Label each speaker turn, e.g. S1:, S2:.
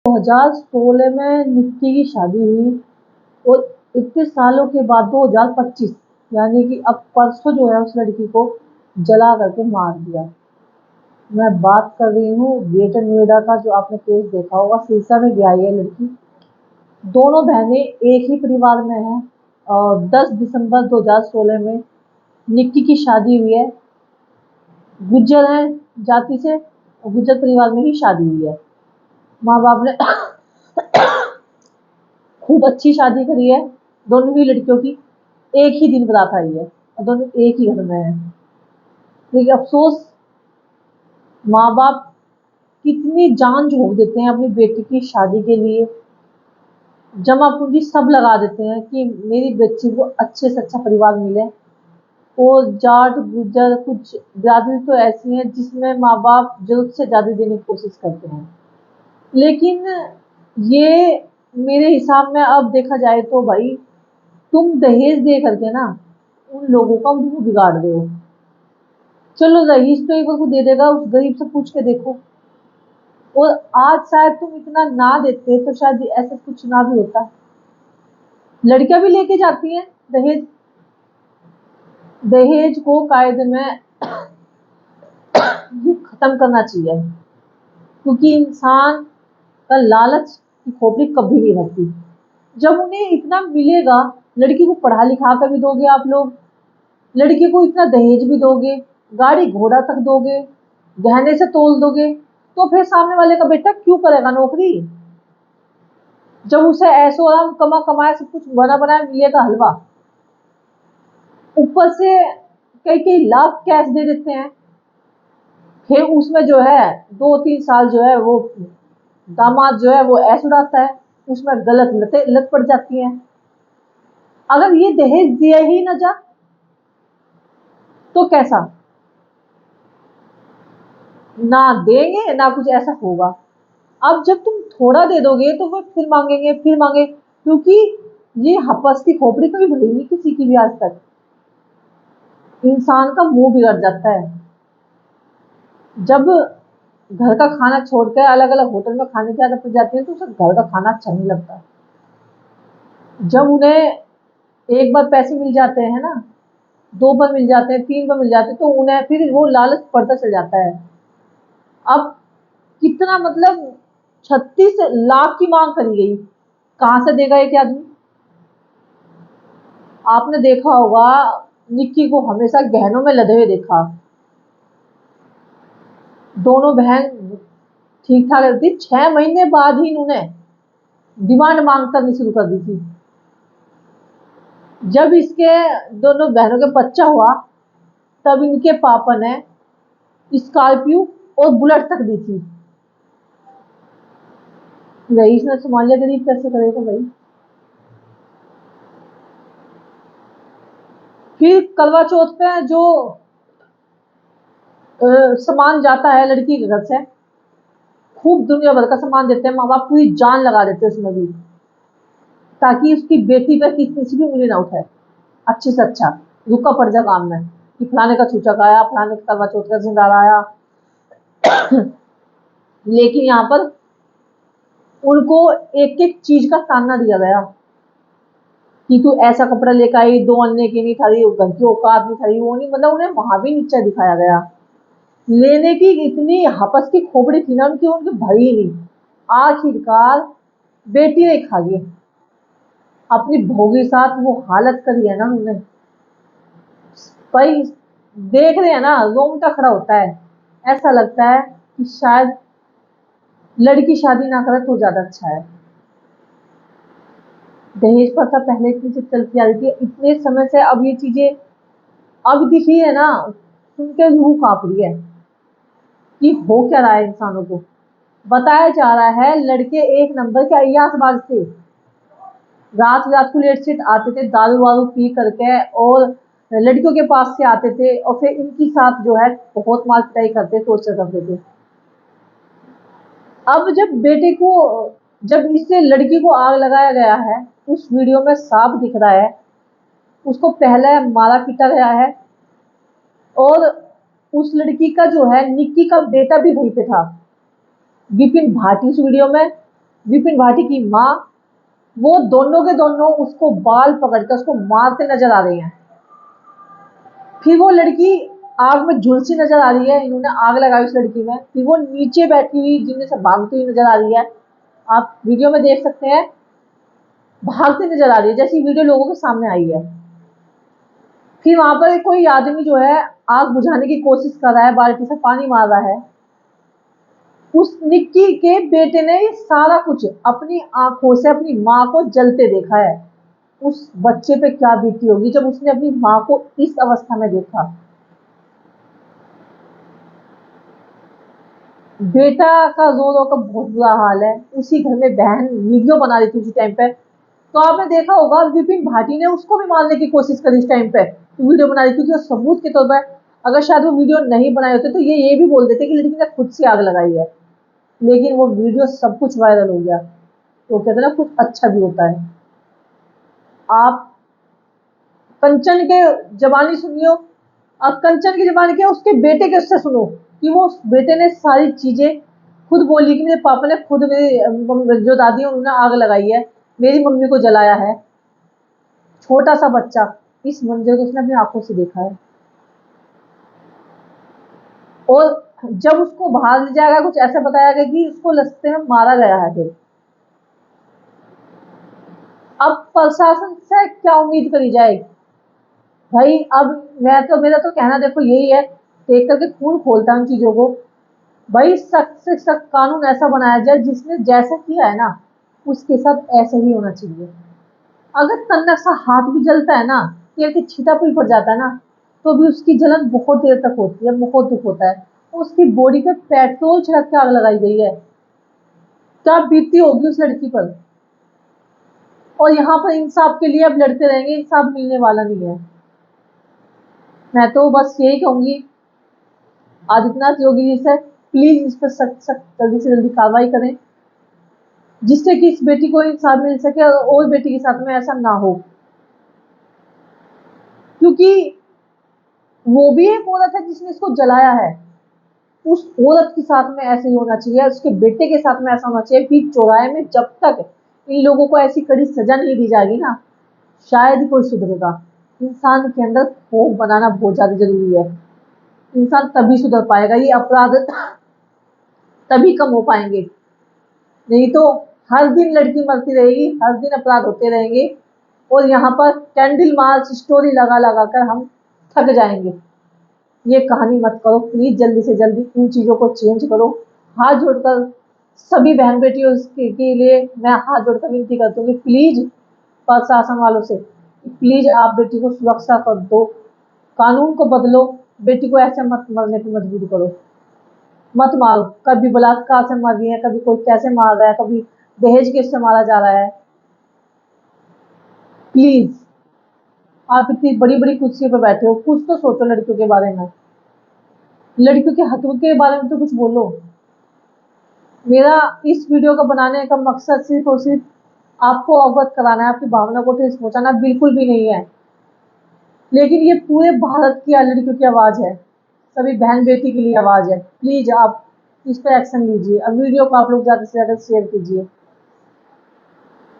S1: 2016 में निक्की की शादी हुई और इतने सालों के बाद 2025 यानी कि अब परसों जो है उस लड़की को जला करके मार दिया। मैं बात कर रही हूँ ग्रेटर नोएडा का, जो आपने केस देखा होगा, सिरसा में ब्याही है लड़की। दोनों बहनें एक ही परिवार में हैं और 10 दिसंबर 2016 में निक्की की शादी हुई है। गुज्जर है जाति से और गुज्जर परिवार में ही शादी हुई है। माँ बाप ने खूब अच्छी शादी करी है। दोनों ही लड़कियों की एक ही दिन बारात आई है और दोनों एक ही घर में है। लेकिन अफसोस, माँ बाप कितनी जान झोंक देते हैं अपनी बेटी की शादी के लिए, जमा पूंजी सब लगा देते हैं कि मेरी बच्ची को अच्छे से अच्छा परिवार मिले। और जाट गुज्जर कुछ बिरादरी तो ऐसी है जिसमें माँ बाप जरूरत से ज्यादा देने की कोशिश करते हैं। लेकिन ये मेरे हिसाब में अब देखा जाए तो भाई, तुम दहेज दे करके ना उन लोगों का मुंह बिगाड़ रहे हो। चलो दहेज तो एक बार को दे देगा, उस गरीब से पूछ के देखो। और आज शायद तुम इतना ना देते तो शायद ऐसा कुछ ना भी होता। लड़कियां भी लेके जाती हैं दहेज। दहेज को कायदे में ये खत्म करना चाहिए, क्योंकि इंसान का लालच की खोपड़ी कभी नहीं भरती। जब उन्हें इतना मिलेगा, लड़की को पढ़ा लिखा कर भी दोगे आप लोग, लड़की को इतना दहेज भी दोगे, गाड़ी घोड़ा तक दोगे, गहने से तोल दोगे, तो फिर सामने वाले का बेटा क्यों करेगा नौकरी, जब उसे ऐसो आराम कमा कमाया सब कुछ बना बनाया मिलेगा हलवा। ऊपर से कई कई लाख कैश दे देते हैं। फिर उसमें जो है 2-3 साल जो है वो दामाद जो है वो ऐश उड़ाता है, उसमें गलत लत पड़ जाती है। अगर ये दहेज दिया ही ना जा तो कैसा, ना देंगे ना कुछ ऐसा होगा। अब जब तुम थोड़ा दे दोगे तो वो फिर मांगेंगे फिर मांगे, क्योंकि ये हपस की खोपड़ी कभी भरी नहीं किसी की भी आज तक। इंसान का मुंह बिगड़ जाता है जब घर का खाना छोड़कर अलग अलग होटल में खाने की आदत पड़ जाती है, तो उसे घर का खाना अच्छा नहीं लगता। जब उन्हें एक बार पैसे मिल जाते हैं ना, 2 बार मिल जाते हैं, 3 बार मिल जाते हैं, तो उन्हें फिर वो लालच बढ़ता चल जाता है। अब कितना मतलब 36 लाख की मांग करी गई, कहां से देगा एक आदमी। आपने देखा होगा निक्की को हमेशा गहनों में लदे हुए देखा। दोनों बहन ठीक ठाक रहती, 6 महीने बाद ही इन्होंने डिमांड मांग करनी शुरू कर दी थी। जब इसके दोनों बहनों के बच्चा हुआ तब इनके पापा ने स्कॉर्पियो और बुलेट तक दी थी। रईस ने संभाल लिया, गरीब कैसे करेगा भाई। फिर करवा चौथ पे जो सामान जाता है लड़की के घर से, खूब दुनिया भर का सामान देते हैं, माँ बाप पूरी जान लगा देते हैं उसमें भी, ताकि उसकी बेटी पे किसी से भी उंगली ना उठाए। अच्छे से अच्छा रुका पड़ जाए काम में कि फलाने का छूचक आया, फलाने का करवा चौथ का जिंदार आया। लेकिन यहाँ पर उनको एक एक चीज का ताना दिया गया कि तू ऐसा कपड़ा लेकर आई, 2 अन्य की नहीं थारी, घर की औकात नहीं थारी, वो नहीं, मतलब उन्हें वहां भी नीचा दिखाया गया। लेने की इतनी हपस की खोपड़ी थी ना उनकी, उनकी भरी नहीं। आखिरकार बेटी ने खा गई अपनी भोगी साथ, वो हालत करी है ना उन्होंने भाई, देख रहे हैं ना रोंगटा खड़ा होता है। ऐसा लगता है कि शायद लड़की शादी ना करे तो ज्यादा अच्छा है। दहेज प्रथा पहले इतनी से चलती आ रही थी इतने समय से, अब ये चीजें अब दिखी है ना, सुन के रूह कांप रही है कि हो क्या रहा है। इंसानों को बताया जा रहा है लड़के एक नंबर के अय्यासबाज थे, रात रात को लेट सेट आते थे दारू वारू पी करके, और लड़कियों के पास से आते थे और फिर इनकी साथ जो है बहुत मार पिटाई करते, टॉर्चर करते थे। अब जब बेटे को, जब इससे लड़की को आग लगाया गया है, उस वीडियो में साफ दिख रहा है उसको पहले मारा पीटा गया है। और उस लड़की का जो है निक्की का बेटा भी वहीं पे था, विपिन भाटी, उस वीडियो में विपिन भाटी की माँ, वो दोनों के दोनों उसको बाल पकड़ कर उसको मारते नजर आ रही हैं। फिर वो लड़की आग में झुलसी नजर आ रही है, इन्होंने आग लगाई उस लड़की में। फिर वो नीचे बैठी हुई जिनमें से भागती हुई नजर आ रही है, आप वीडियो में देख सकते हैं, भागती नजर आ रही है जैसी वीडियो लोगों के सामने आई है। फिर वहां पर कोई आदमी जो है आग बुझाने की कोशिश कर रहा है, बाल्टी से पानी मार रहा है। उस निक्की के बेटे ने ये सारा कुछ अपनी आंखों से अपनी माँ को जलते देखा है। उस बच्चे पे क्या बीती होगी जब उसने अपनी माँ को इस अवस्था में देखा। बेटा का रो रो का बहुत बुरा हाल है। उसी घर में बहन वीडियो बना रही थी उसी टाइम पे, तो आपने देखा होगा विपिन भाटी ने उसको भी मारने की कोशिश करी इस टाइम पे, वीडियो बना रही, क्योंकि वो सबूत के तौर पर, अगर शायद वो वीडियो नहीं बनाए होते तो ये भी बोल देते कि लड़की ने खुद से आग लगाई है। लेकिन वो वीडियो सब कुछ वायरल हो गया, तो कहते हैं ना कुछ अच्छा भी होता है। आप कंचन के जबानी सुनियो, अब कंचन की जबानी क्या उसके बेटे के उससे सुनो कि वो बेटे ने सारी चीजें खुद बोली कि मेरे पापा ने खुद, मेरी जो दादी है उन्होंने आग लगाई है, मेरी मम्मी को जलाया है। छोटा सा बच्चा इस मंजर को उसने अपनी आंखों से देखा है। और जब उसको बाहर ले जाएगा कुछ ऐसा बताया गया कि उसको रास्ते में मारा गया है। फिर अब प्रशासन से क्या उम्मीद करी जाए भाई? अब मेरा तो कहना देखो यही है, देख करके खून खोलता है उन चीजों को। भाई सख्त से सख्त कानून ऐसा बनाया जाए, जिसने जैसा किया है ना उसके साथ ऐसा ही होना चाहिए। अगर तन्नक सा हाथ भी जलता है ना, तेल की छींटा भी पड़ जाता है ना, तो भी उसकी जलन बहुत देर तक होती है, बहुत दुख होता है। उसकी बॉडी पे पेट्रोल छिड़क के आग लगाई गई है, क्या बीतती होगी उस लड़की पर। और यहाँ पर इंसाफ के लिए अब लड़ते रहेंगे, इंसाफ मिलने वाला नहीं है। मैं तो बस यही कहूंगी आदित्यनाथ योगी जी से, प्लीज इस पर सख्त सख्त जल्दी से जल्दी कार्रवाई करें, जिससे कि इस बेटी को इंसाफ मिल सके और बेटी के साथ में ऐसा ना हो। क्योंकि वो भी एक औरत है जिसने इसको जलाया है, उस औरत के साथ में ऐसे ही होना चाहिए, उसके बेटे के साथ में ऐसा होना चाहिए। बीच चौराहे में जब तक इन लोगों को ऐसी कड़ी सजा नहीं दी जाएगी ना, शायद ही कोई सुधरेगा। इंसान के अंदर खौफ बनाना बहुत ज्यादा जरूरी है, इंसान तभी सुधर पाएगा, ये अपराध तभी कम हो पाएंगे। नहीं तो हर दिन लड़की मरती रहेगी, हर दिन अपराध होते रहेंगे, और यहाँ पर कैंडल मार्च स्टोरी लगा लगा कर हम थक जाएंगे। ये कहानी मत करो प्लीज, जल्दी से जल्दी इन चीजों को चेंज करो। हाथ जोड़कर सभी बहन बेटियों के लिए मैं हाथ जोड़कर विनती करती हूँ कि प्लीज प्रशासन वालों से, प्लीज आप बेटी को सुरक्षा कर दो, कानून को बदलो, बेटी को ऐसे मत मरने की मजबूर करो, मत मारो। कभी बलात्कार से मर रही है, कभी कोई कैसे मार रहा है, कभी दहेज केस से मारा जा रहा है। प्लीज, आप इतनी बड़ी बड़ी कुर्सियों पर बैठे हो, कुछ तो सोचो लड़कियों के बारे में, लड़कियों के हक के बारे में तो कुछ बोलो। मेरा इस वीडियो का बनाने का मकसद सिर्फ और सिर्फ आपको अवगत कराना है, आपकी भावना को ठेस पहुंचाना बिल्कुल भी नहीं है। लेकिन ये पूरे भारत की लड़कियों की आवाज है, सभी बहन बेटी के लिए आवाज है। प्लीज आप इस पर एक्शन लीजिए। अब वीडियो को आप लोग ज्यादा से ज्यादा शेयर कीजिए।